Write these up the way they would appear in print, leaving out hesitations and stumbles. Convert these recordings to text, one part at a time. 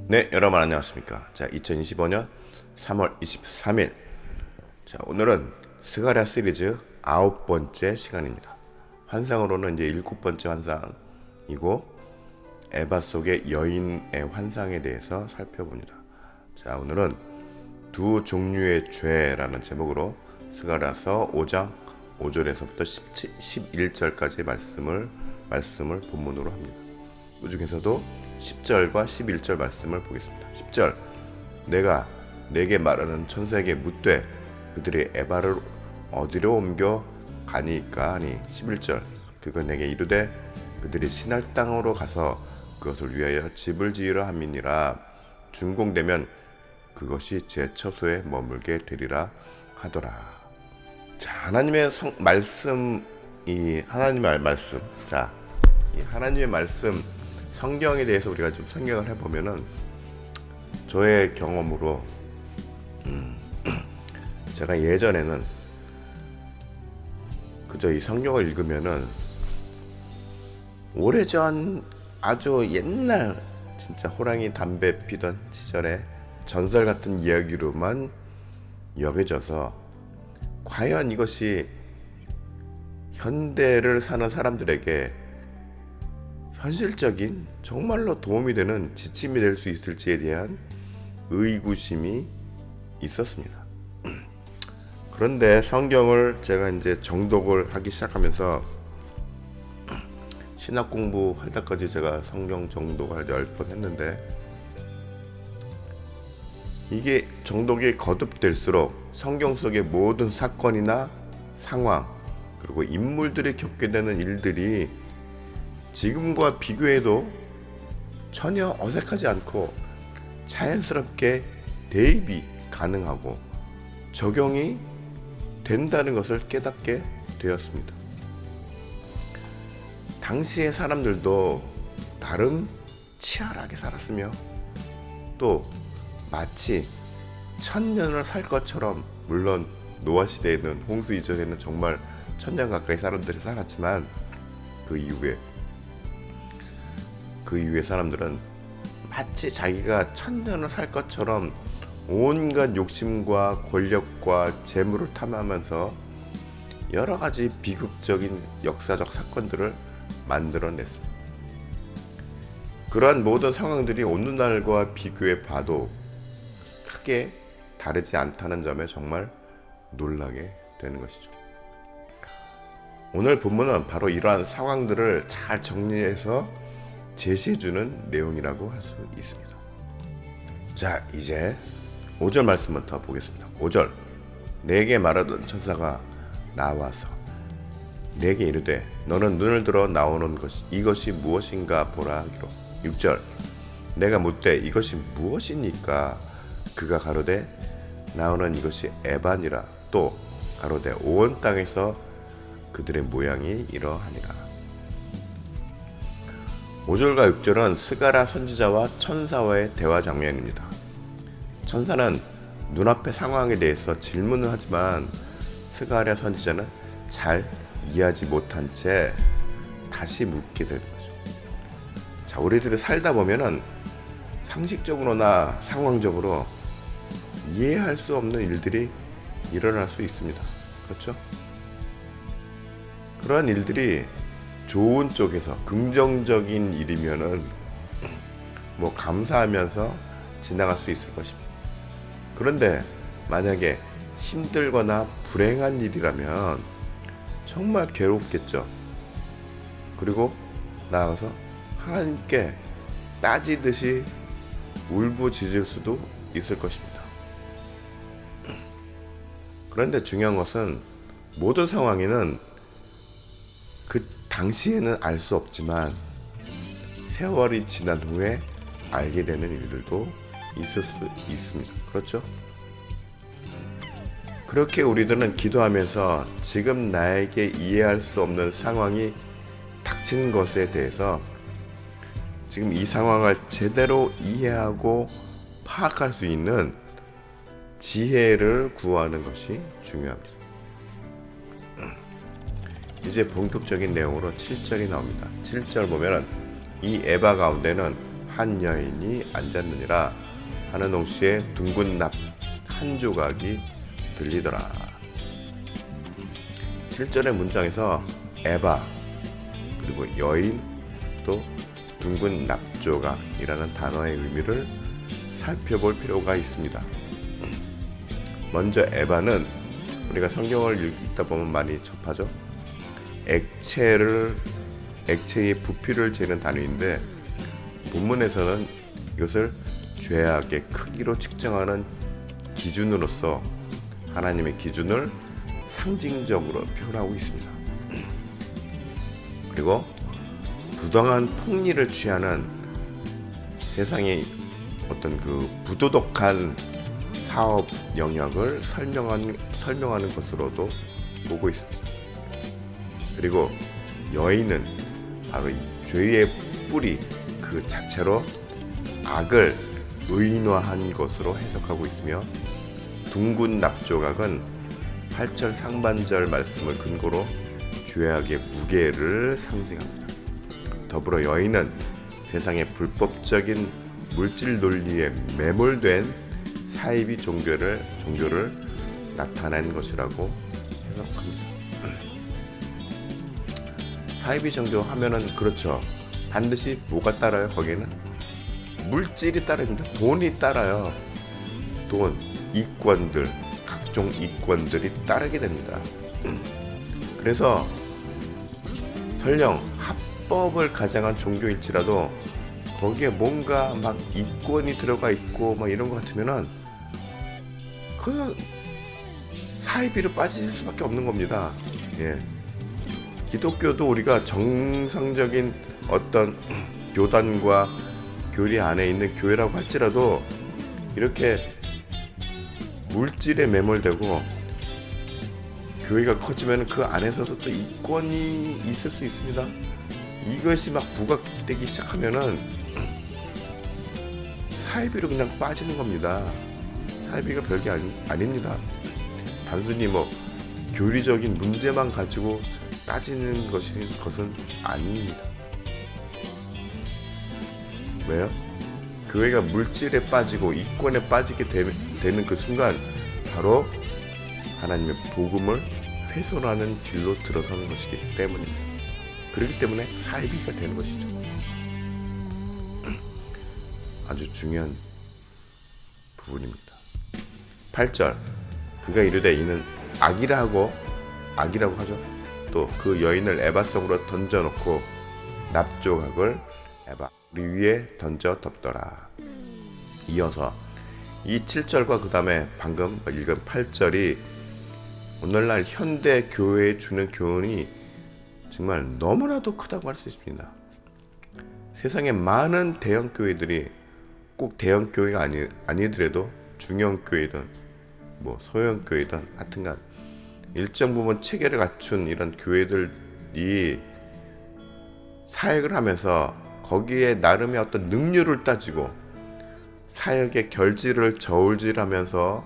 네, 여러분 안녕하십니까. 자, 2025년 3월 23일. 자, 오늘은 스가랴 시리즈 9번째 시간입니다. 환상으로는 이제 7번째 환상이고 에바 속의 여인의 환상에 대해서 살펴봅니다. 자, 오늘은 두 종류의 죄라는 제목으로 스가랴서 5장 5절에서부터 11절까지의 말씀을 본문으로 합니다. 그 중에서도 10절과 11절 말씀을 보겠습니다. 10절, 내가 내게 말하는 천사에게 묻되 그들이 에바를 어디로 옮겨 가니까 하니. 11절, 그가 내게 이르되 그들이 신할 땅으로 가서 그것을 위하여 집을 지으려 함이니라. 준공되면 그것이 제 처소에 머물게 되리라 하더라. 자, 하나님의 말씀, 이 하나님의 말씀, 자, 이 하나님의 말씀 성경에 대해서 우리가 좀 생각을 해보면은, 저의 경험으로 제가 예전에는 그저 이 성경을 읽으면은 오래전 아주 옛날 진짜 호랑이 담배 피던 시절에 전설 같은 이야기로만 여겨져서 과연 이것이 현대를 사는 사람들에게 현실적인 정말로 도움이 되는 지침이 될 수 있을지에 대한 의구심이 있었습니다. 그런데 성경을 제가 이제 정독을 하기 시작하면서, 신학 공부할 때까지 제가 성경 정독을 10번 했는데, 이게 정독이 거듭될수록 성경 속의 모든 사건이나 상황, 그리고 인물들이 겪게 되는 일들이 지금과 비교해도 전혀 어색하지 않고 자연스럽게 대입이 가능하고 적용이 된다는 것을 깨닫게 되었습니다. 당시의 사람들도 나름 치열하게 살았으며 또 마치 1000년을 살 것처럼, 물론 노아 시대에는, 홍수 이전에는 정말 1000년 가까이 사람들이 살았지만 그 이후에 사람들은 마치 자기가 1000년을 살 것처럼 온갖 욕심과 권력과 재물을 탐하면서 여러 가지 비극적인 역사적 사건들을 만들어냈습니다. 그러한 모든 상황들이 오늘날과 비교해 봐도 크게 다르지 않다는 점에 정말 놀라게 되는 것이죠. 오늘 본문은 바로 이러한 상황들을 잘 정리해서 제시해주는 내용이라고 할 수 있습니다. 자, 이제 5절 말씀부터 보겠습니다. 5절, 내게 말하던 천사가 나와서 내게 이르되 너는 눈을 들어 나오는 이것이 무엇인가 보라 하기로. 6절, 내가 묻되 이것이 무엇이니까? 그가 가로되 나오는 이것이 에바니라. 또 가로되 온 땅에서 그들의 모양이 이러하니라. 5절과 6절은 스가랴 선지자와 천사와의 대화 장면입니다. 천사는 눈앞의 상황에 대해서 질문을 하지만 스가랴 선지자는 잘 이해하지 못한 채 다시 묻게 되는 거죠. 자, 우리들이 살다 보면은 상식적으로나 상황적으로 이해할 수 없는 일들이 일어날 수 있습니다. 그렇죠? 그러한 일들이 좋은 쪽에서 긍정적인 일이면은 뭐 감사하면서 지나갈 수 있을 것입니다. 그런데 만약에 힘들거나 불행한 일이라면 정말 괴롭겠죠. 그리고 나아가서 하나님께 따지듯이 울부짖을 수도 있을 것입니다. 그런데 중요한 것은 모든 상황에는 그 당시에는 알 수 없지만 세월이 지난 후에 알게 되는 일들도 있을 수 있습니다. 그렇죠? 그렇게 우리들은 기도하면서 지금 나에게 이해할 수 없는 상황이 닥친 것에 대해서 지금 이 상황을 제대로 이해하고 파악할 수 있는 지혜를 구하는 것이 중요합니다. 이제 본격적인 내용으로 7절이 나옵니다. 7절 보면은 이 에바 가운데는 한 여인이 앉았느니라 하는 동시에 둥근 납 한 조각이 들리더라. 7절의 문장에서 에바 그리고 여인 또 둥근 납조각이라는 단어의 의미를 살펴볼 필요가 있습니다. 먼저 에바는 우리가 성경을 읽다 보면 많이 접하죠. 액체의 부피를 재는 단위인데 본문에서는 이것을 죄악의 크기로 측정하는 기준으로서 하나님의 기준을 상징적으로 표현하고 있습니다. 그리고 부당한 폭리를 취하는 세상의 어떤 그 부도덕한 사업 영역을 설명하는 것으로도 보고 있습니다. 그리고 여인은 바로 이 죄의 뿌리 그 자체로 악을 의인화한 것으로 해석하고 있으며 둥근 납조각은 8절 상반절 말씀을 근거로 죄악의 무게를 상징합니다. 더불어 여인은 세상의 불법적인 물질 논리에 매몰된 사이비 종교를 나타낸 것이라고 해석합니다. 사이비 종교 하면은 그렇죠. 반드시 뭐가 따라요? 거기는 물질이 따릅니다. 돈이 따라요. 돈, 이권들, 각종 이권들이 따르게 됩니다. 그래서 설령 합법을 가장한 종교일지라도 거기에 뭔가 막 이권이 들어가 있고 막 이런 것 같으면은 그래서 사이비로 빠질 수밖에 없는 겁니다. 예. 기독교도 우리가 정상적인 어떤 교단과 교리 안에 있는 교회라고 할지라도 이렇게 물질에 매몰되고 교회가 커지면 그 안에서도 또 이권이 있을 수 있습니다. 이것이 막 부각되기 시작하면은 사이비로 그냥 빠지는 겁니다. 사이비가 별게 아닙니다. 단순히 뭐 교리적인 문제만 가지고 따지는 것은 아닙니다. 왜요? 교회가 물질에 빠지고 이권에 빠지게 되는 그 순간 바로 하나님의 복음을 훼손하는 길로 들어서는 것이기 때문입니다. 그렇기 때문에 사이비가 되는 것이죠. 아주 중요한 부분입니다. 8절 그가 이르되 이는 악이라고 하죠. 또 그 여인을 에바 속으로 던져놓고 납조각을 에바 우리 위에 던져 덮더라. 이어서 이 7절과 그 다음에 방금 읽은 8절이 오늘날 현대 교회에 주는 교훈이 정말 너무나도 크다고 할 수 있습니다. 세상에 많은 대형 교회들이 꼭 대형 교회가 아니더라도 중형 교회든 뭐 소형 교회든 하여튼간 일정 부분 체계를 갖춘 이런 교회들이 사역을 하면서 거기에 나름의 어떤 능률을 따지고 사역의 결실을 저울질하면서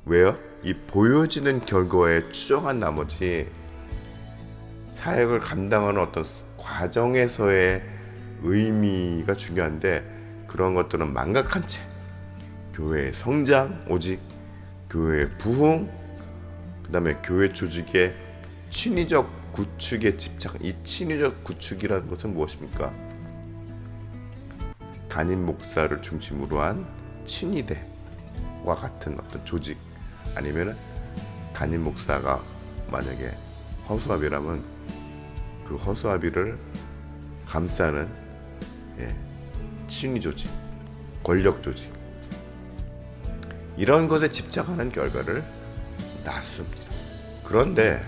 왜요? 이 보여지는 결과에 추정한 나머지 사역을 감당하는 어떤 과정에서의 의미가 중요한데 그런 것들은 망각한 채 교회의 성장, 오직 교회의 부흥, 그 다음에 교회 조직의 친위적 구축에 집착. 이 친위적 구축이라는 것은 무엇입니까? 담임 목사를 중심으로 한 친위대와 같은 어떤 조직, 아니면 담임 목사가 만약에 허수아비라면 그 허수아비를 감싸는 친위 조직, 권력 조직, 이런 것에 집착하는 결과를 낳습니다. 그런데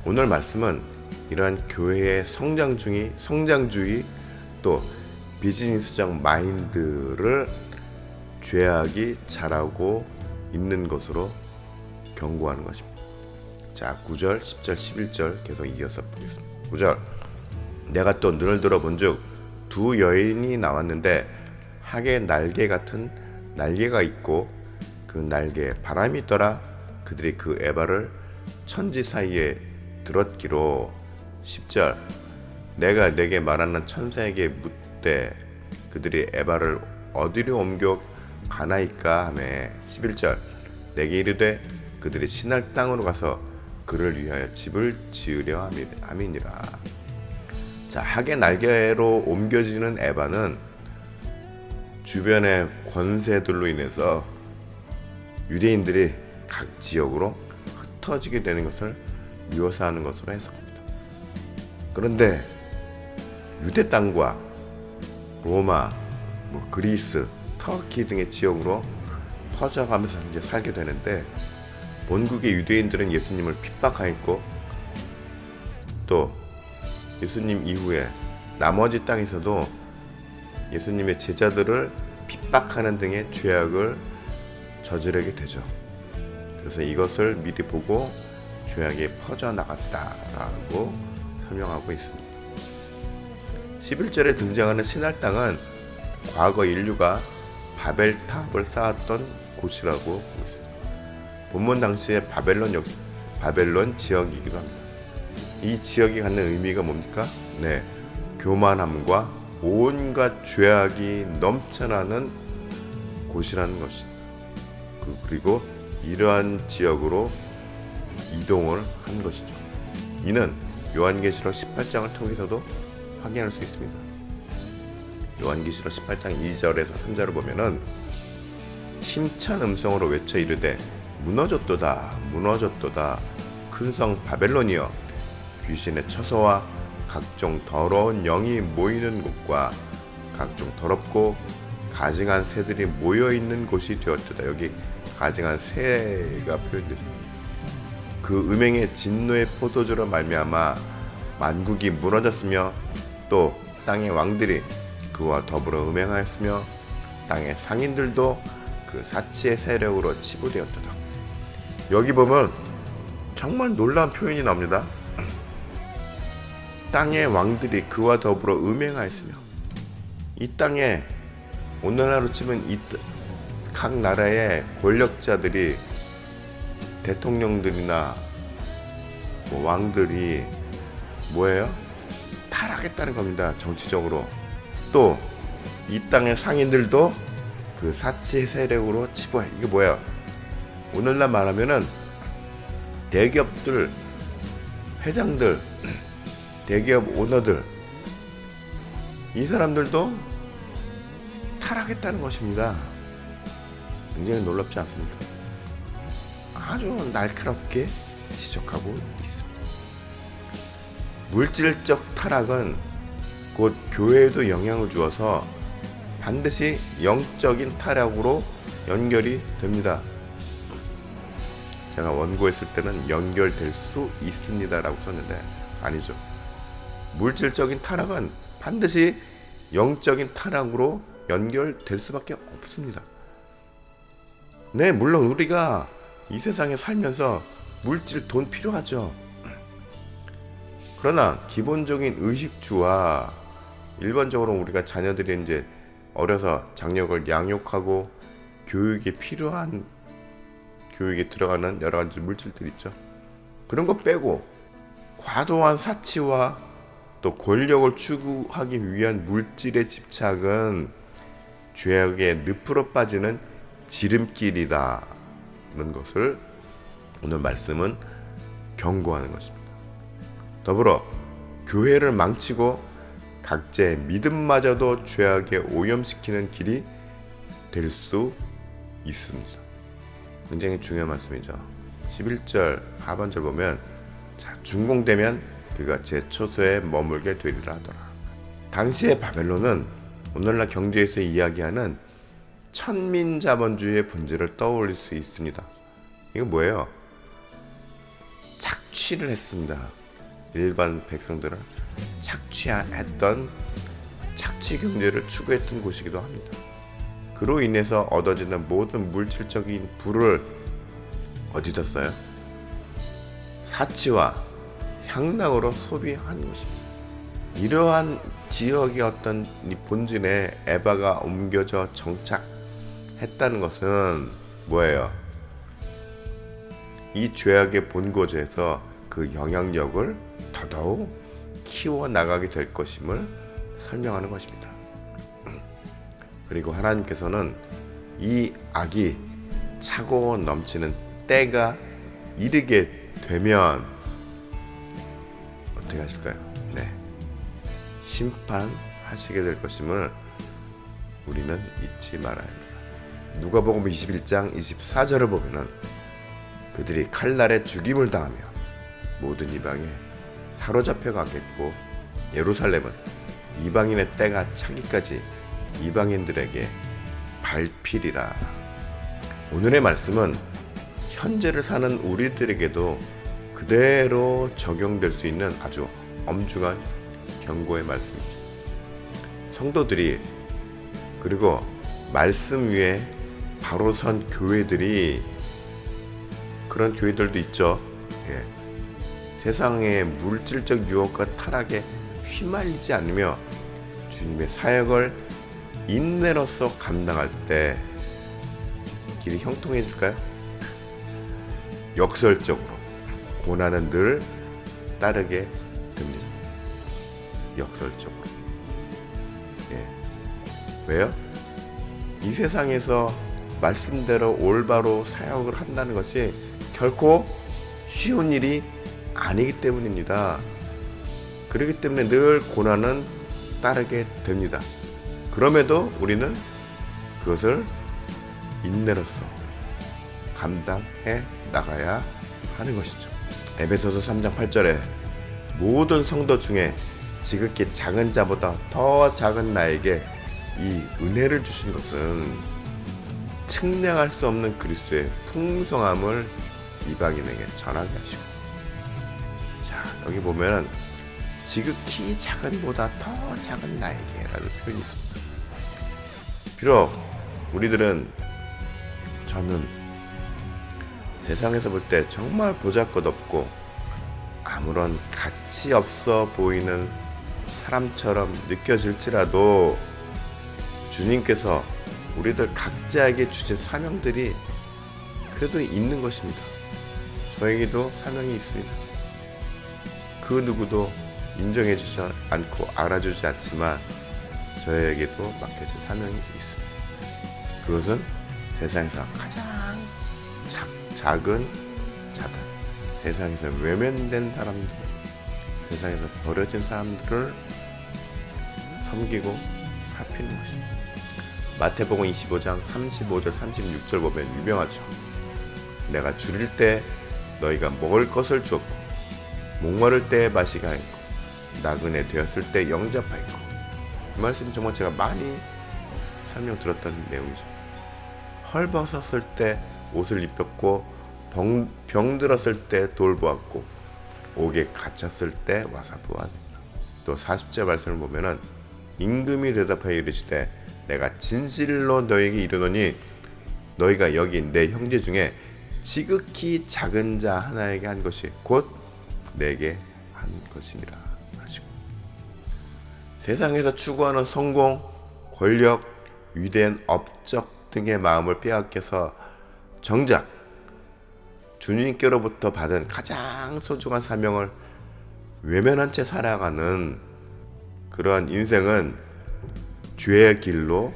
오늘 말씀은 이러한 교회의 성장주의 또 비즈니스적 마인드를 죄악이 자라고 있는 것으로 경고하는 것입니다. 자, 9절, 10절, 11절 계속 이어서 보겠습니다. 9절 내가 또 눈을 들어 본즉 두 여인이 나왔는데 학의 날개 같은 날개가 있고 그 날개에 바람이 있더라. 그들이 그 에바를 천지 사이에 들었기로. 10절 내가 내게 말하는 천사에게 묻되 그들이 에바를 어디로 옮겨 가나이까 하매 11절 내게 이르되 그들이 신할 땅으로 가서 그를 위하여 집을 지으려 함이니라. 자, 학의 날개로 옮겨지는 에바는 주변의 권세들로 인해서 유대인들이 각 지역으로 흩어지게 되는 것을 묘사하는 것으로 해석합니다. 그런데 유대 땅과 로마, 그리스, 터키 등의 지역으로 퍼져가면서 이제 살게 되는데 본국의 유대인들은 예수님을 핍박하였고 또 예수님 이후에 나머지 땅에서도 예수님의 제자들을 핍박하는 등의 죄악을 저지르게 되죠. 그래서 이것을 미리 보고 죄악이 퍼져나갔다라고 설명하고 있습니다. 11절에 등장하는 신할 땅은 과거 인류가 바벨탑을 쌓았던 곳이라고 보고 있습니다. 본문 당시의 바벨론 지역이기도 합니다. 이 지역이 갖는 의미가 뭡니까? 네, 교만함과 온갖 죄악이 넘쳐나는 곳이라는 것입니다. 그리고 이러한 지역으로 이동을 한 것이죠. 이는 요한계시록 18장을 통해서도 확인할 수 있습니다. 요한계시록 18장 2절에서 3절을 보면은 힘찬 음성으로 외쳐 이르되 무너졌도다 무너졌도다 큰 성 바벨론이여 귀신의 처소와 각종 더러운 영이 모이는 곳과 각종 더럽고 가증한 새들이 모여있는 곳이 되었도다. 여기 가증한 새가 표현되죠. 그 음행의 진노의 포도주로 말미암아 만국이 무너졌으며 또 땅의 왕들이 그와 더불어 음행하였으며 땅의 상인들도 그 사치의 세력으로 치부되었도다. 여기 보면 정말 놀라운 표현이 나옵니다. 땅의 왕들이 그와 더불어 음행하였으며 이 땅에 오늘날로 치면 각 나라의 권력자들이 대통령들이나 왕들이 뭐예요? 타락했다는 겁니다. 정치적으로. 또 이 땅의 상인들도 그 사치 세력으로 치부해. 이게 뭐야? 오늘날 말하면은 대기업들 회장들, 대기업 오너들 이 사람들도 타락했다는 것입니다. 굉장히 놀랍지 않습니까? 아주 날카롭게 지적하고 있습니다. 물질적 타락은 곧 교회에도 영향을 주어서 반드시 영적인 타락으로 연결이 됩니다. 제가 원고했을 때는 연결될 수 있습니다 라고 썼는데 아니죠. 물질적인 타락은 반드시 영적인 타락으로 연결될 수밖에 없습니다. 네, 물론 우리가 이 세상에 살면서 물질, 돈 필요하죠. 그러나 기본적인 의식주와 일반적으로 우리가 자녀들이 이제 어려서 장력을 양육하고 교육에 필요한 교육에 들어가는 여러 가지 물질들 있죠. 그런 거 빼고 과도한 사치와 또 권력을 추구하기 위한 물질의 집착은 죄악의 늪으로 빠지는 지름길이다는 것을 오늘 말씀은 경고하는 것입니다. 더불어 교회를 망치고 각자의 믿음마저도 죄악에 오염시키는 길이 될 수 있습니다. 굉장히 중요한 말씀이죠. 11절 하반절 보면 준공되면 그가 제 처소에 머물게 되리라 하더라. 당시의 바벨론은 오늘날 경제에서 이야기하는 천민자본주의의 본질을 떠올릴 수 있습니다. 이건 뭐예요? 착취를 했습니다. 일반 백성들은 착취했던 착취 경제를 추구했던 곳이기도 합니다. 그로 인해서 얻어지는 모든 물질적인 부를 어디다 써요? 사치와 향락으로 소비한 것입니다. 이러한 지역의 어떤 본질에 에바가 옮겨져 정착했다는 것은 뭐예요? 이 죄악의 본고지에서 그 영향력을 더더욱 키워나가게 될 것임을 설명하는 것입니다. 그리고 하나님께서는 이 악이 차고 넘치는 때가 이르게 되면 어떻게 하실까요? 네, 심판하시게 될 것임을 우리는 잊지 말아야 합니다. 누가복음 21장 24절을 보면은 그들이 칼날에 죽임을 당하며 모든 이방에 사로잡혀 가겠고 예루살렘은 이방인의 때가 차기까지 이방인들에게 밟히리라. 오늘의 말씀은 현재를 사는 우리들에게도 그대로 적용될 수 있는 아주 엄중한 경고의 말씀이죠. 성도들이 그리고 말씀 위에 바로 선 교회들이 그런 교회들도 있죠. 예. 세상의 물질적 유혹과 타락에 휘말리지 않으며 주님의 사역을 인내로서 감당할 때 길이 형통해질까요? 역설적으로 고난은 늘 따르게 됩니다. 역설적으로. 예. 왜요? 이 세상에서 말씀대로 올바로 사역을 한다는 것이 결코 쉬운 일이 아니기 때문입니다. 그렇기 때문에 늘 고난은 따르게 됩니다. 그럼에도 우리는 그것을 인내로서 감당해 나가야 하는 것이죠. 에베소서 3장 8절에 모든 성도 중에 지극히 작은 자보다 더 작은 나에게 이 은혜를 주신 것은 측량할 수 없는 그리스도의 풍성함을 이방인에게 전하게 하시고, 자 여기 보면은 지극히 작은보다 더 작은 나에게 라는 표현이 있습니다. 비록 저는 세상에서 볼 때 정말 보잘것없고 아무런 가치 없어 보이는 사람처럼 느껴질지라도 주님께서 우리들 각자에게 주신 사명들이 그래도 있는 것입니다. 저에게도 사명이 있습니다. 그 누구도 인정해주지 않고 알아주지 않지만 저에게도 맡겨진 사명이 있습니다. 그것은 세상에서 가장 작은 자들, 세상에서 외면된 사람들, 세상에서 버려진 사람들을 섬기고 살피는 것입니다. 마태복음 25장 35절 36절 보면 유명하죠. 내가 줄일 때 너희가 먹을 것을 주었고 목마를 때 마시게 하였고 나그네 되었을 때 영접하였고, 이 말씀 정말 제가 많이 설명 들었던 내용이죠. 헐벗었을 때 옷을 입혔고 병들었을 때 돌보았고 옥에 갇혔을 때 와서 보았다. 또 40절 말씀을 보면은 임금이 대답하여 이르시되 내가 진실로 너에게 이르노니 너희가 여기 내 형제 중에 지극히 작은 자 하나에게 한 것이 곧 내게 한 것이니라 하시고, 세상에서 추구하는 성공, 권력, 위대한 업적 등의 마음을 빼앗겨서 정작 주님께로부터 받은 가장 소중한 사명을 외면한 채 살아가는 그러한 인생은 죄의 길로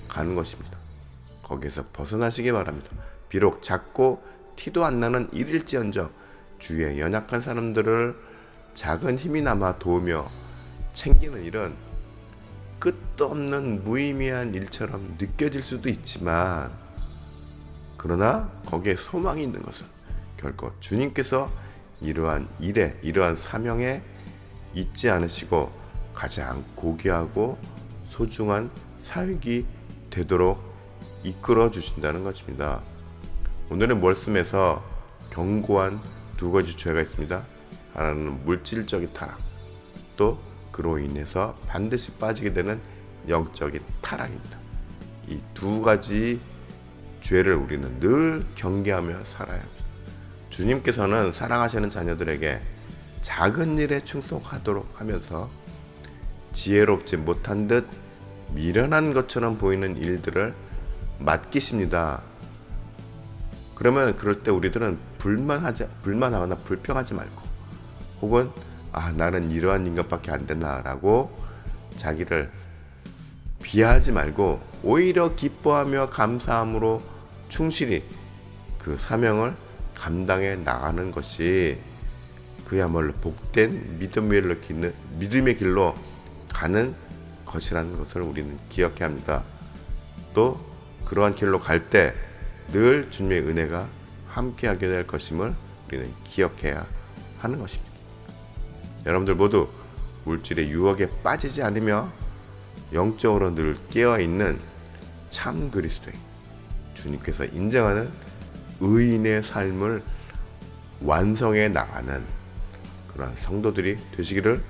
가는 것입니다. 거기에서 벗어나시기 바랍니다. 비록 작고 티도 안 나는 일일지언정 주위의 연약한 사람들을 작은 힘이나마 도우며 챙기는 일은 끝도 없는 무의미한 일처럼 느껴질 수도 있지만, 그러나 거기에 소망이 있는 것은 결코 주님께서 이러한 일에, 이러한 사명에 잊지 않으시고 가장 고귀하고 소중한 사역이 되도록 이끌어 주신다는 것입니다. 오늘의 말씀에서 경고한 두 가지 죄가 있습니다. 하나는 물질적인 타락, 또 그로 인해서 반드시 빠지게 되는 영적인 타락입니다. 이 두 가지 죄를 우리는 늘 경계하며 살아야 합니다. 주님께서는 사랑하시는 자녀들에게 작은 일에 충성하도록 하면서 지혜롭지 못한 듯 미련한 것처럼 보이는 일들을 맡기십니다. 그러면 그럴 때 우리들은 불만하거나 불평하지 말고, 혹은 나는 이러한 인간밖에 안 되나라고 자기를 비하하지 말고 오히려 기뻐하며 감사함으로 충실히 그 사명을 감당해 나가는 것이 그야말로 복된 믿음의 길로 가는 것이라는 것을 우리는 기억해야 합니다. 또 그러한 길로 갈 때 늘 주님의 은혜가 함께하게 될 것임을 우리는 기억해야 하는 것입니다. 여러분들 모두 물질의 유혹에 빠지지 않으며 영적으로 늘 깨어있는 참 그리스도인, 주님께서 인정하는 의인의 삶을 완성해 나가는 그러한 성도들이 되시기를